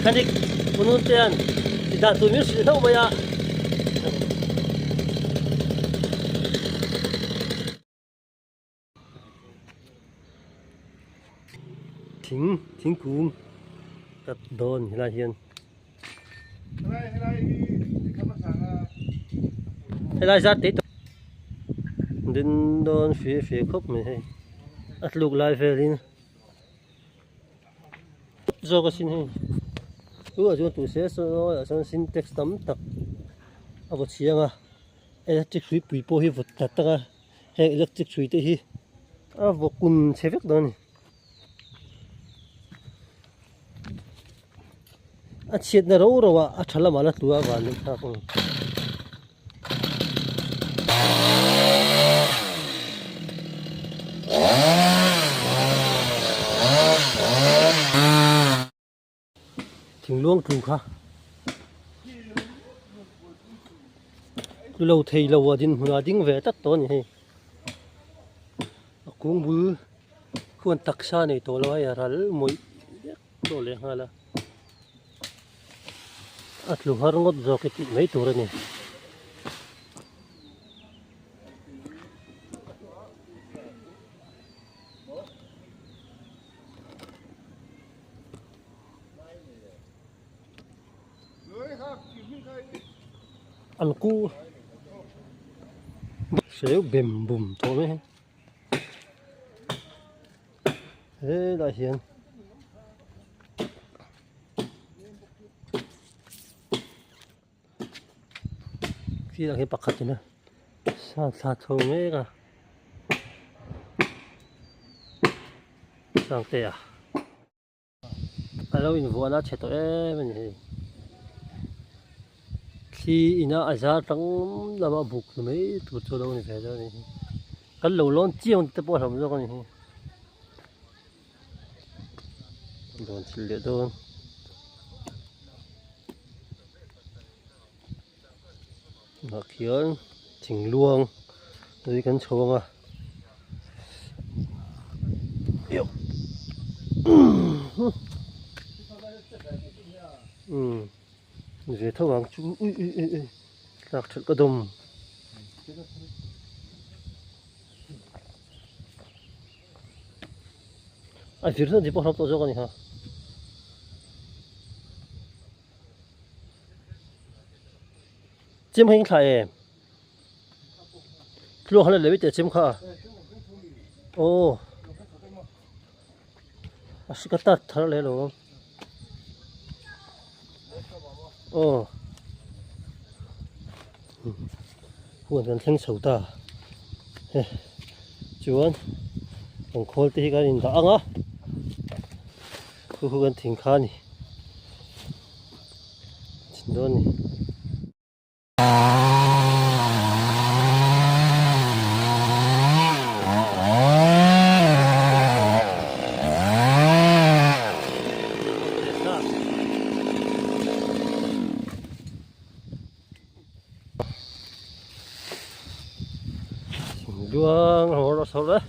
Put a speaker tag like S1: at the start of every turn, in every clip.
S1: Kanik punun tian tidak tumis itu maya thing cung cắt đòn là hiền hay là sát tết đến đòn phía khóc này hay ắt lục lại về đi do cái xin hay ủa chúng tôi sẽ nói ở xin text tấm tập à vật chiang à electric suy bùi bô hi vật tạt ta hay electric suy thế hi à vật cùng chế việc đó này à chết na rồi rồi à chả là mà là tua vào nước ta không thỉnh luông trù khá lâu thầy lâu ở trên hòa tiếng về tắt to này cũng bự khuôn tắc xa này to lo ya ral mỗi to lên hà là at lu har ngot zo cái mấy to này ăn cu xéo bìm bùm thôi mấy thế đại hiền khi là cái bạc hạt nữa sa thâu mấy cả sang tè à lâu in vua nó chết rồi mình khi ina aza tang lama buk mấy tụt cho đâu này phải cho này cái lẩu lon chiên tập bộ làm cho con này đòn chỉ lệ đòn nó khiến chỉnh luông rồi cắn chuông à về thâu hàng chú lạc thật có đùm à phía sau thì bỏ học tổ cho con này hả chim hình khai em luôn hay là lấy cái chim khá ô à sĩ cái tát thở lấy luôn ô huống gần thanh sầu ta chuan còn khôi thì cái gì đó ăn á huống gần thỉnh khá nè chính đó nè luang hồ sầu đấy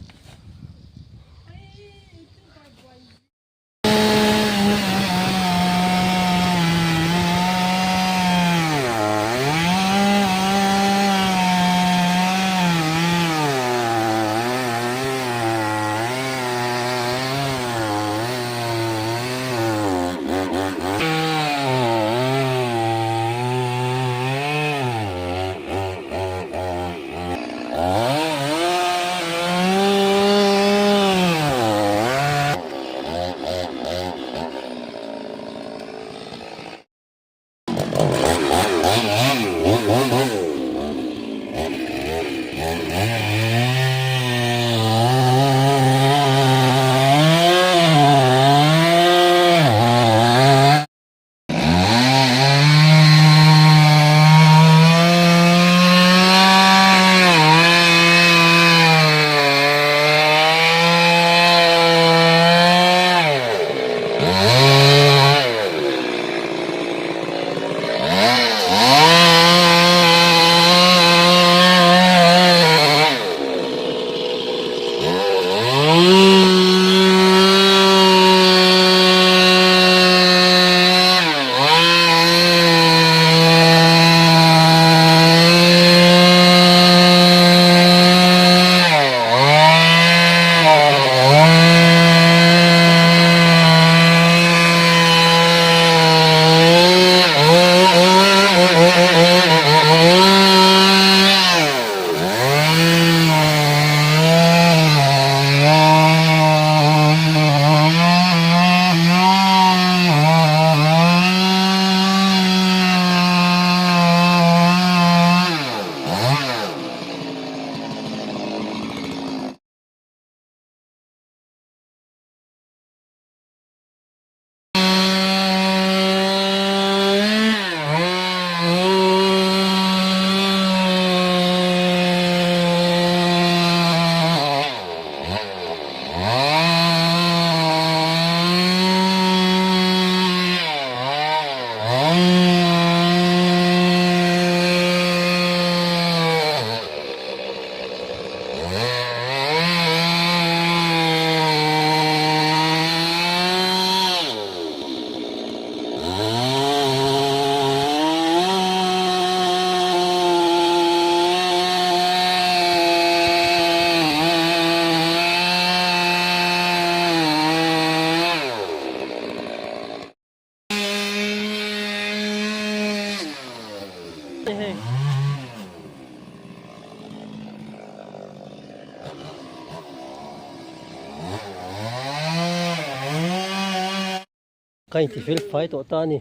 S1: cái thì phê phải tổ ta nè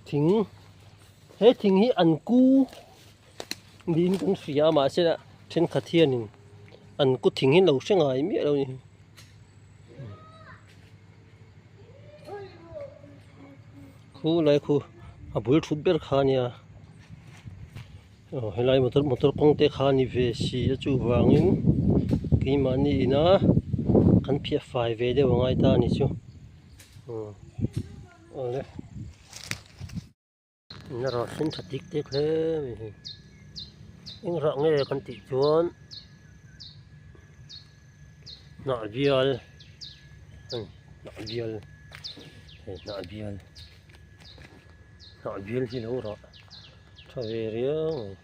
S1: thính hết thính hi ăn cu đi cũng xìa mà sẽ là trên khát thiên nè ăn cu thính hi lâu sẽ ngày miết đâu nè khu lại khu à buổi chút biết khá nha hay lại motor công ty khá ni về xì chú vàng in cái mà ni na kan phía phải về đây ngay ta ni chú đấy nó rồi xin thật tiếc tiếc thế nhưng rõ nghe con tị chuồn nọ vial nọ vial gì đâu rồi cho về riêng